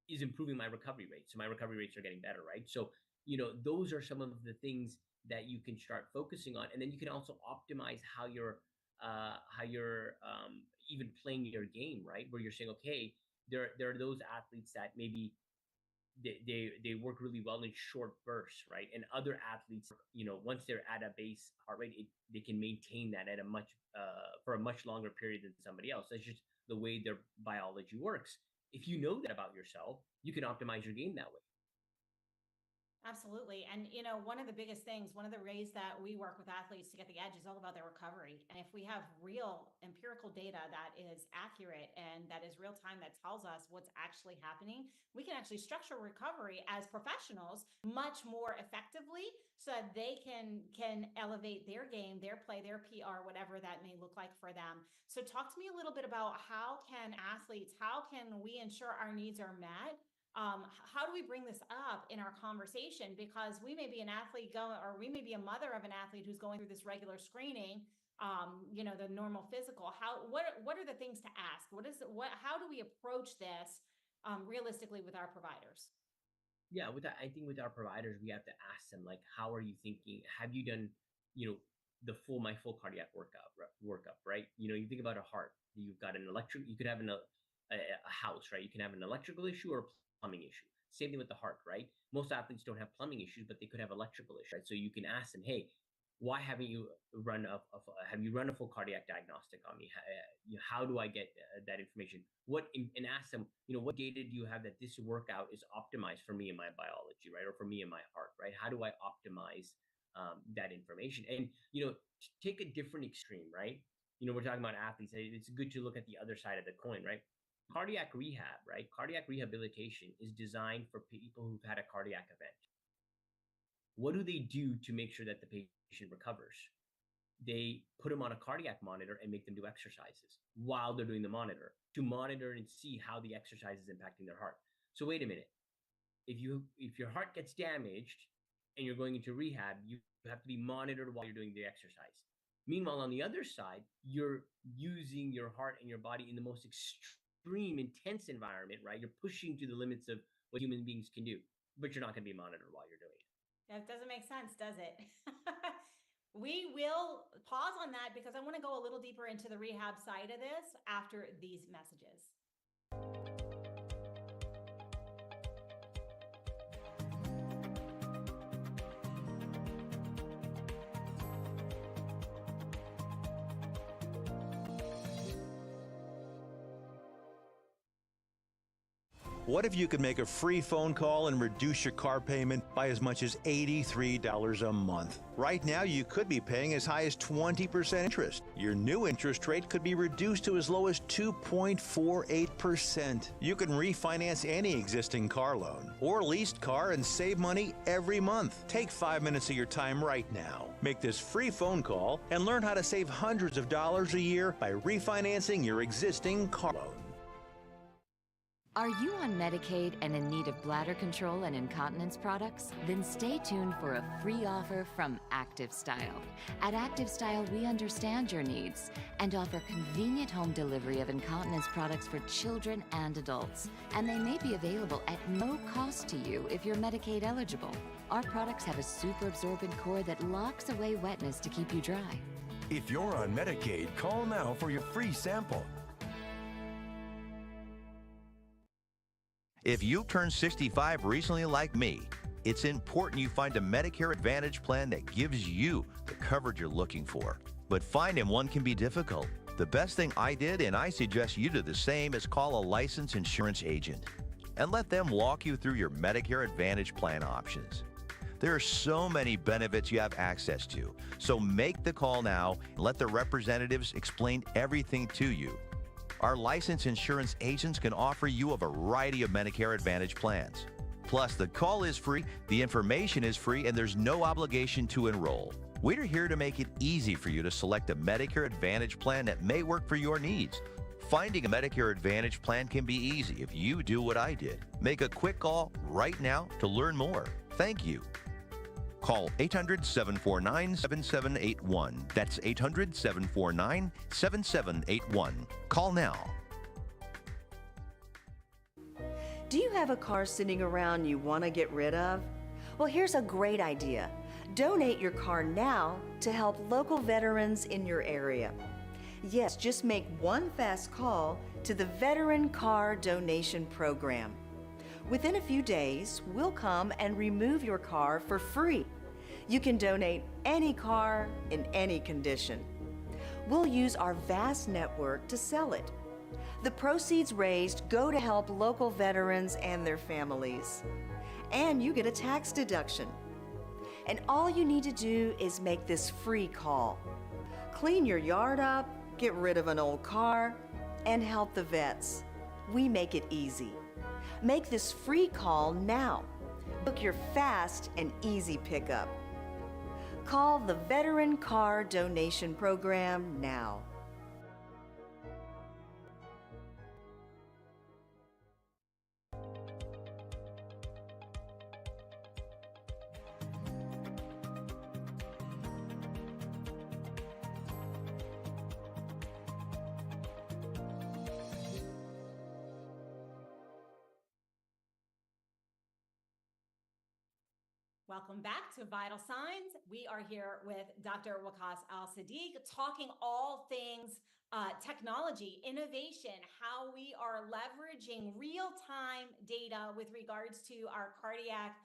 Speaker 5: is improving my recovery rate. So my recovery rates are getting better, right? So, those are some of the things that you can start focusing on. And then you can also optimize how you're even playing your game, right? Where you're saying, okay, there are those athletes that maybe they work really well in short bursts, right? And other athletes, once they're at a base heart rate, they can maintain that at for a much longer period than somebody else. That's just the way their biology works. If you know that about yourself, you can optimize your game that way.
Speaker 4: Absolutely. And, one of the biggest things, one of the ways that we work with athletes to get the edge is all about their recovery. And if we have real empirical data that is accurate and that is real time, that tells us what's actually happening, we can actually structure recovery as professionals much more effectively so that they can elevate their game, their play, their PR, whatever that may look like for them. So talk to me a little bit about how can we ensure our needs are met? How do we bring this up in our conversation? Because we may be an athlete or we may be a mother of an athlete who's going through this regular screening, the normal physical. What are the things to ask? How do we approach this realistically with our providers?
Speaker 5: Yeah, I think with our providers, we have to ask them, like, how are you thinking? Have you done, my full cardiac workup, right? You think about a heart. You've got you could have a house, right? You can have an electrical issue or a plumbing issue. Same thing with the heart, right? Most athletes don't have plumbing issues, but they could have electrical issues, right? So you can ask them, hey, why haven't you run a full cardiac diagnostic on me? How do I get that information? And ask them, what data do you have that this workout is optimized for me and my biology, right? Or for me and my heart, right? How do I optimize that information? And, take a different extreme, right? We're talking about athletes. It's good to look at the other side of the coin, right? Cardiac rehab, right? Cardiac rehabilitation is designed for people who've had a cardiac event. What do they do to make sure that the patient recovers? They put them on a cardiac monitor and make them do exercises while they're doing the monitor to monitor and see how the exercise is impacting their heart. So wait a minute. If your heart gets damaged and you're going into rehab, you have to be monitored while you're doing the exercise. Meanwhile, on the other side, you're using your heart and your body in the most extreme, intense environment, right? You're pushing to the limits of what human beings can do, but you're not going to be monitored while you're doing it.
Speaker 4: That doesn't make sense, does it? We will pause on that because I want to go a little deeper into the rehab side of this after these messages.
Speaker 1: What if you could make a free phone call and reduce your car payment by as much as $83 a month? Right now, you could be paying as high as 20% interest. Your new interest rate could be reduced to as low as 2.48%. You can refinance any existing car loan or leased car and save money every month. Take 5 minutes of your time right now. Make this free phone call and learn how to save hundreds of dollars a year by refinancing your existing car loan.
Speaker 14: Are you on Medicaid and in need of bladder control and incontinence products? Then stay tuned for a free offer from Active Style. At Active Style, we understand your needs and offer convenient home delivery of incontinence products for children and adults. And they may be available at no cost to you if you're Medicaid eligible. Our products have a super absorbent core that locks away wetness to keep you dry.
Speaker 15: If you're on Medicaid, call now for your free sample.
Speaker 16: If you turned 65 recently like me, it's important you find a Medicare Advantage plan that gives you the coverage you're looking for. But finding one can be difficult. The best thing I did, and I suggest you do the same, is call a licensed insurance agent and let them walk you through your Medicare Advantage plan options. There are so many benefits you have access to, so make the call now and let the representatives explain everything to you. Our licensed insurance agents can offer you a variety of Medicare Advantage plans. Plus, the call is free, the information is free, and there's no obligation to enroll. We're here to make it easy for you to select a Medicare Advantage plan that may work for your needs. Finding a Medicare Advantage plan can be easy if you do what I did. Make a quick call right now to learn more. Thank you. Call 800-749-7781. That's 800-749-7781. Call now.
Speaker 8: Do you have a car sitting around you want to get rid of? Well, here's a great idea. Donate your car now to help local veterans in your area. Yes, just make one fast call to the Veteran Car Donation Program. Within a few days, we'll come and remove your car for free. You can donate any car in any condition. We'll use our vast network to sell it. The proceeds raised go to help local veterans and their families. And you get a tax deduction. And all you need to do is make this free call. Clean your yard up, get rid of an old car, and help the vets. We make it easy. Make this free call now. Book your fast and easy pickup. Call the Veteran Car Donation Program now.
Speaker 4: Welcome back to Vital Signs. We are here with Dr. Waqas Al-Siddiq talking all things technology, innovation, how we are leveraging real-time data with regards to our cardiac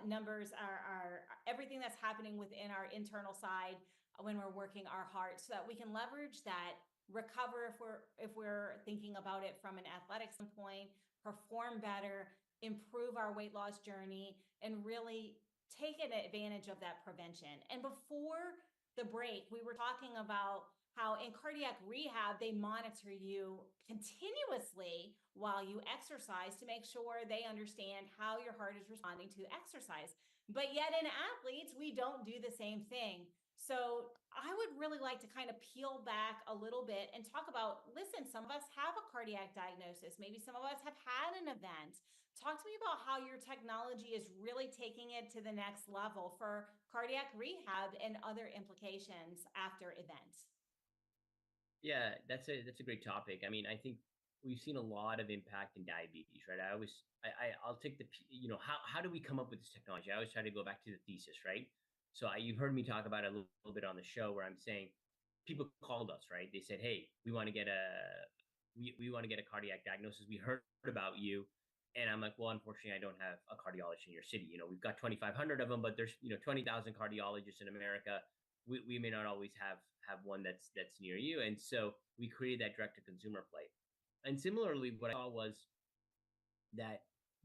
Speaker 4: numbers, our everything that's happening within our internal side when we're working our heart, so that we can leverage that, recover if we're thinking about it from an athletic standpoint, perform better, improve our weight loss journey, and really take an advantage of that prevention. And before the break, we were talking about how in cardiac rehab, they monitor you continuously while you exercise to make sure they understand how your heart is responding to exercise. But yet in athletes, we don't do the same thing. So I would really like to kind of peel back a little bit and talk about, listen, some of us have a cardiac diagnosis. Maybe some of us have had an event. Talk to me about how your technology is really taking it to the next level for cardiac rehab and other implications after events.
Speaker 5: Yeah, that's a great topic. I mean, I think we've seen a lot of impact in diabetes, right? I'll take how do we come up with this technology? I always try to go back to the thesis, right? So you've heard me talk about it a little bit on the show where I'm saying people called us, right? They said, "Hey, we want to get a cardiac diagnosis. We heard about you." And I'm like, well, unfortunately, I don't have a cardiologist in your city. We've got 2,500 of them, but there's 20,000 cardiologists in America. We may not always have one that's near you. And so we created that direct to consumer play. And similarly, what I saw was that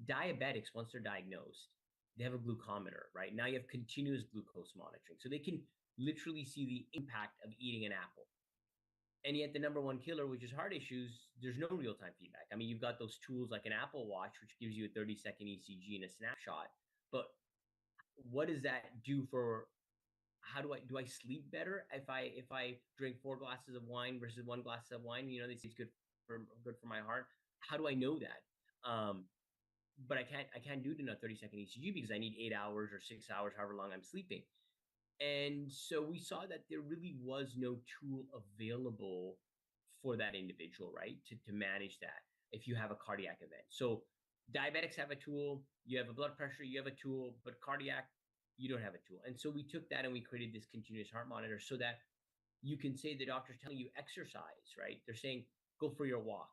Speaker 5: diabetics, once they're diagnosed, they have a glucometer, right? Now you have continuous glucose monitoring. So they can literally see the impact of eating an apple. And yet the number one killer, which is heart issues, there's no real-time feedback. I mean, you've got those tools like an Apple Watch, which gives you a 30-second ECG and a snapshot. But what does that do for how do I sleep better if I drink 4 glasses of wine versus 1 glass of wine? You know, they say it's good for my heart. How do I know that? But I can't do it in a 30-second ECG because I need 8 hours or 6 hours, however long I'm sleeping. And so we saw that there really was no tool available for that individual, right? To manage that if you have a cardiac event. So diabetics have a tool, you have a blood pressure, you have a tool, but cardiac, you don't have a tool. And so we took that and we created this continuous heart monitor so that you can say the doctor's telling you exercise, right? They're saying, go for your walk,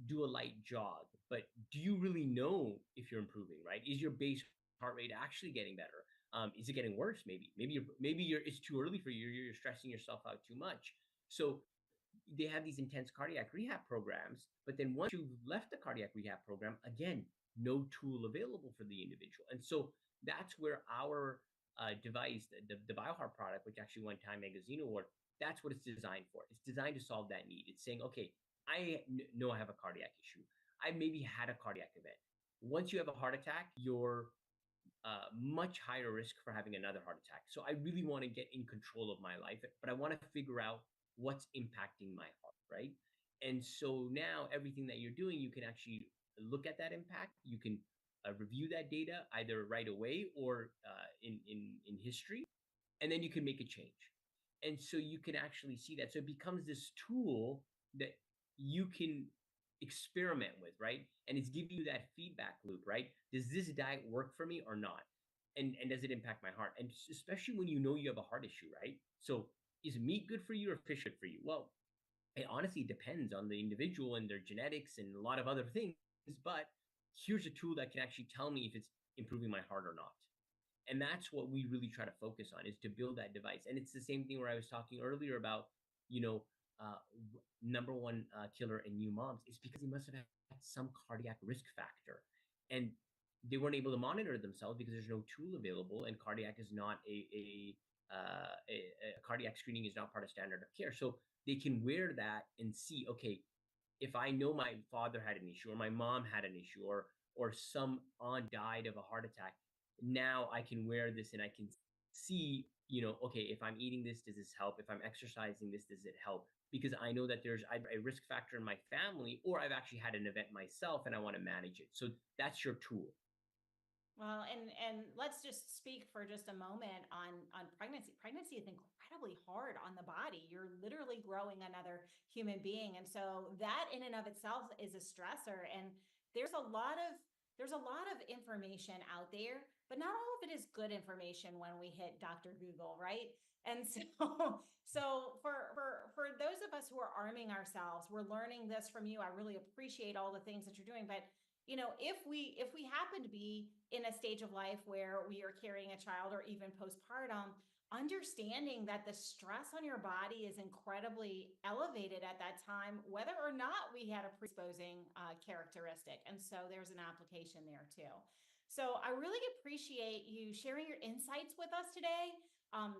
Speaker 5: do a light jog, but do you really know if you're improving, right? Is your base heart rate actually getting better? Is it getting worse? Maybe it's too early for you. You're stressing yourself out too much. So they have these intense cardiac rehab programs, but then once you've left the cardiac rehab program, again, no tool available for the individual. And so that's where our device, the BioHeart product, which actually won Time Magazine Award, that's what it's designed for. It's designed to solve that need. It's saying, okay, I know I have a cardiac issue. I maybe had a cardiac event. Once you have a heart attack, you're much higher risk for having another heart attack. So I really want to get in control of my life, but I want to figure out what's impacting my heart, right? And so now everything that you're doing, you can actually look at that impact. You can review that data either right away or in history, and then you can make a change. And so you can actually see that. So it becomes this tool that you can experiment with, right? And it's giving you that feedback loop, right? Does this diet work for me or not? And does it impact my heart? And especially when you know you have a heart issue, right? So is meat good for you or fish good for you? Well, it honestly depends on the individual and their genetics and a lot of other things. But here's a tool that can actually tell me if it's improving my heart or not. And that's what we really try to focus on, is to build that device. And it's the same thing where I was talking earlier about, number one killer in new moms is because they must have had some cardiac risk factor. And they weren't able to monitor themselves because there's no tool available, and cardiac is not a cardiac screening is not part of standard of care. So they can wear that and see, okay, if I know my father had an issue or my mom had an issue or some aunt died of a heart attack, now I can wear this and I can see, okay, if I'm eating this, does this help? If I'm exercising this, does it help? Because I know that there's either a risk factor in my family or I've actually had an event myself and I want to manage it. So that's your tool.
Speaker 4: Well, and let's just speak for just a moment on pregnancy. Pregnancy is incredibly hard on the body. You're literally growing another human being, and so that in and of itself is a stressor. And there's a lot of information out there, but not all of it is good information when we hit Dr. Google, right? And so for those of us who are arming ourselves, we're learning this from you. I really appreciate all the things that you're doing, but if we happen to be in a stage of life where we are carrying a child or even postpartum, understanding that the stress on your body is incredibly elevated at that time, whether or not we had a predisposing characteristic. And so there's an application there too. So I really appreciate you sharing your insights with us today.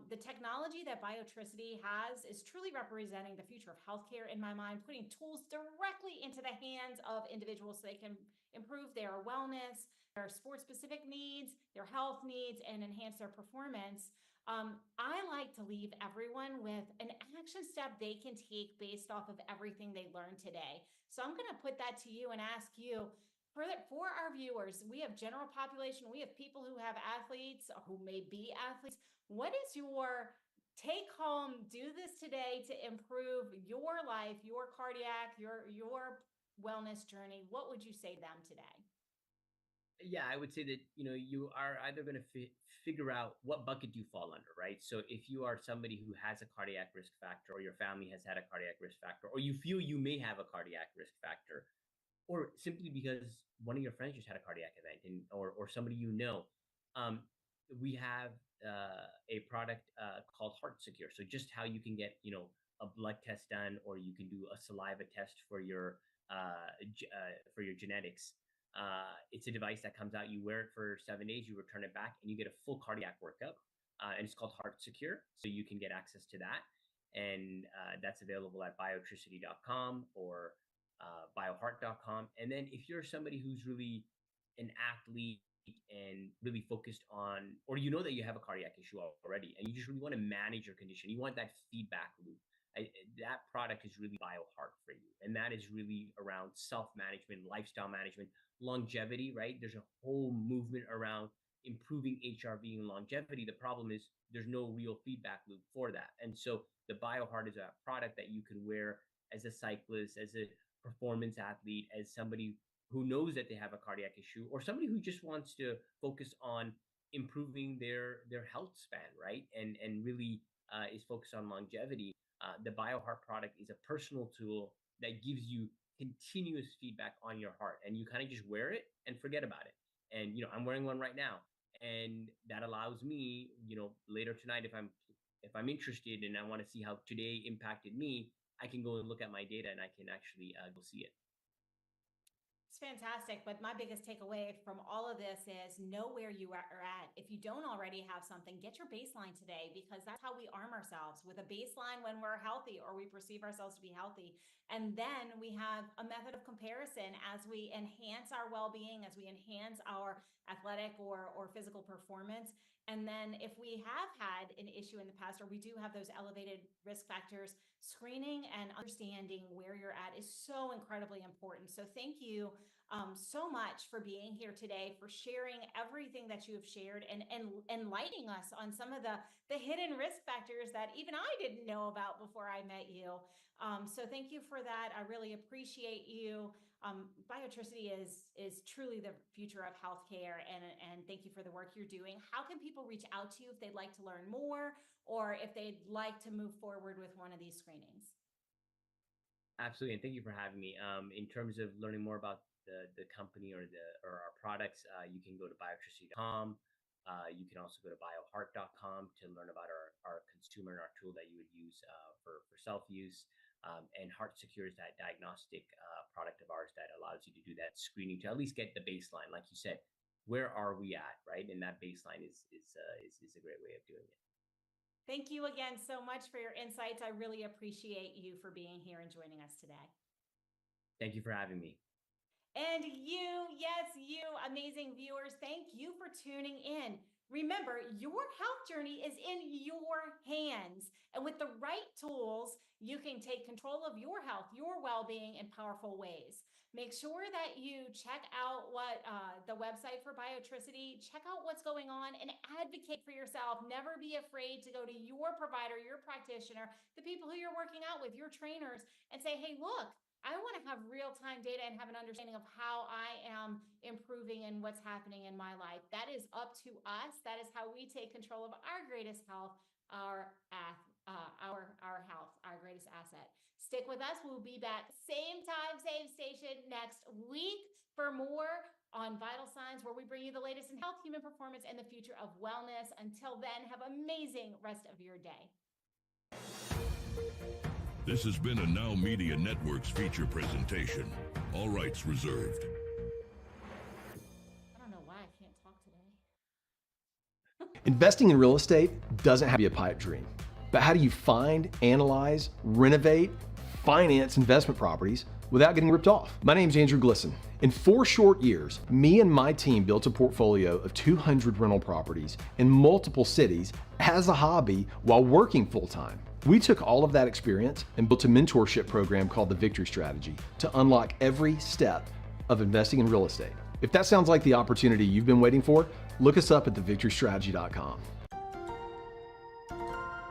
Speaker 4: The technology that Biotricity has is truly representing the future of healthcare in my mind, putting tools directly into the hands of individuals so they can improve their wellness, their sport-specific needs, their health needs, and enhance their performance. I like to leave everyone with an action step they can take based off of everything they learned today. So I'm going to put that to you and ask you, for our viewers, we have general population, we have people who have athletes, who may be athletes. What is your take home, do this today to improve your life, your cardiac, your wellness journey? What would you say to them today?
Speaker 5: Yeah, I would say that, you are either going to figure out what bucket you fall under, right? So if you are somebody who has a cardiac risk factor, or your family has had a cardiac risk factor, or you feel you may have a cardiac risk factor, or simply because one of your friends just had a cardiac event, or somebody we have a product called Heart Secure. So just how you can get a blood test done, or you can do a saliva test for your genetics. It's a device that comes out. You wear it for 7 days, you return it back, and you get a full cardiac workup. And it's called Heart Secure, so you can get access to that. And that's available at biotricity.com or bioheart.com. And then if you're somebody who's really an athlete and really focused on, or you know that you have a cardiac issue already, and you just really want to manage your condition, you want that feedback loop. That product is really BioHeart for you. And that is really around self-management, lifestyle management, longevity, right? There's a whole movement around improving HRV and longevity. The problem is there's no real feedback loop for that. And so the BioHeart is a product that you can wear as a cyclist, as a performance athlete, as somebody who knows that they have a cardiac issue, or somebody who just wants to focus on improving their health span, right? And really is focused on longevity. The BioHeart product is a personal tool that gives you continuous feedback on your heart, and you kind of just wear it and forget about it. And I'm wearing one right now, and that allows me, later tonight, if I'm interested and I want to see how today impacted me, I can go and look at my data and I can actually go see it.
Speaker 4: It's fantastic. But my biggest takeaway from all of this is know where you are at. If you don't already have something, get your baseline today, because that's how we arm ourselves with a baseline when we're healthy or we perceive ourselves to be healthy. And then we have a method of comparison as we enhance our well-being, as we enhance our athletic or physical performance. And then if we have had an issue in the past, or we do have those elevated risk factors, screening and understanding where you're at is so incredibly important. So thank you so much for being here today, for sharing everything that you have shared and enlightening us on some of the hidden risk factors that even I didn't know about before I met you. So thank you for that. I really appreciate you. Biotricity is truly the future of healthcare, and thank you for the work you're doing. How can people reach out to you if they'd like to learn more, or if they'd like to move forward with one of these screenings?
Speaker 5: Absolutely, and thank you for having me. In terms of learning more about the company or our products, you can go to biotricity.com. You can also go to bioheart.com to learn about our consumer and our tool that you would use for self-use. And Heart Secure is that diagnostic product of ours that allows you to do that screening to at least get the baseline. Like you said, where are we at, right? And that baseline is a great way of doing it.
Speaker 4: Thank you again so much for your insights. I really appreciate you for being here and joining us today.
Speaker 5: Thank you for having me.
Speaker 4: And you, yes, you amazing viewers, thank you for tuning in. Remember, your health journey is in your hands. And with the right tools, you can take control of your health, your well-being in powerful ways. Make sure that you check out what the website for Biotricity, check out what's going on, and advocate for yourself. Never be afraid to go to your provider, your practitioner, the people who you're working out with, your trainers, and say, hey, look, I want to have real-time data and have an understanding of how I am improving and what's happening in my life. That is up to us. That is how we take control of our greatest health, our health, our greatest asset. Stick with us. We'll be back same time, same station next week for more on Vital Signs, where we bring you the latest in health, human performance, and the future of wellness. Until then, have an amazing rest of your day.
Speaker 17: This has been a Now Media Networks feature presentation. All rights reserved.
Speaker 4: I don't know why I can't talk today.
Speaker 18: Investing in real estate doesn't have to be a pipe dream. But how do you find, analyze, renovate, finance investment properties without getting ripped off? My name's Andrew Glisson. In 4 short years, me and my team built a portfolio of 200 rental properties in multiple cities as a hobby while working full-time. We took all of that experience and built a mentorship program called the Victory Strategy to unlock every step of investing in real estate. If that sounds like the opportunity you've been waiting for, look us up at thevictorystrategy.com.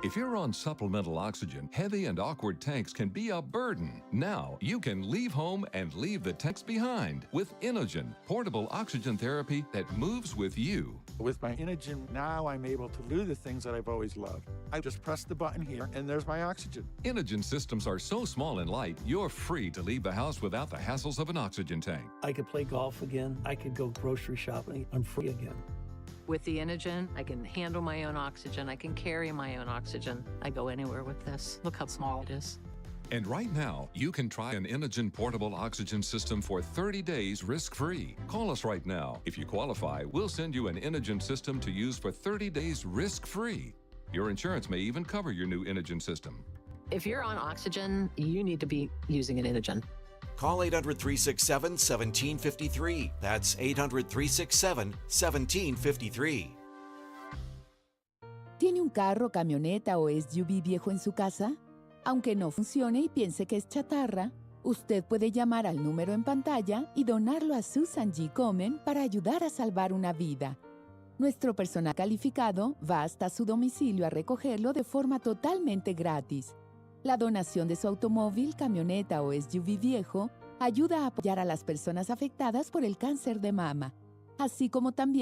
Speaker 10: If you're on supplemental oxygen, heavy and awkward tanks can be a burden. Now you can leave home and leave the tanks behind with Inogen, portable oxygen therapy that moves with you.
Speaker 11: With my Inogen, now I'm able to do the things that I've always loved. I just press the button here and there's my oxygen.
Speaker 10: Inogen systems are so small and light, you're free to leave the house without the hassles of an oxygen tank.
Speaker 12: I could play golf again. I could go grocery shopping. I'm free again.
Speaker 13: With the Inogen, I can handle my own oxygen. I can carry my own oxygen. I go anywhere with this. Look how small it is.
Speaker 10: And right now, you can try an Inogen portable oxygen system for 30 days risk-free. Call us right now. If you qualify, we'll send you an Inogen system to use for 30 days risk-free. Your insurance may even cover your new Inogen system.
Speaker 13: If you're on oxygen, you need to be using an Inogen.
Speaker 19: Call 800-367-1753. That's 800-367-1753.
Speaker 3: ¿Tiene un carro, camioneta o SUV viejo en su casa? Aunque no funcione y piense que es chatarra, usted puede llamar al número en pantalla y donarlo a Susan G. Komen para ayudar a salvar una vida. Nuestro personal calificado va hasta su domicilio a recogerlo de forma totalmente gratis. La donación de su automóvil, camioneta o SUV viejo ayuda a apoyar a las personas afectadas por el cáncer de mama, así como también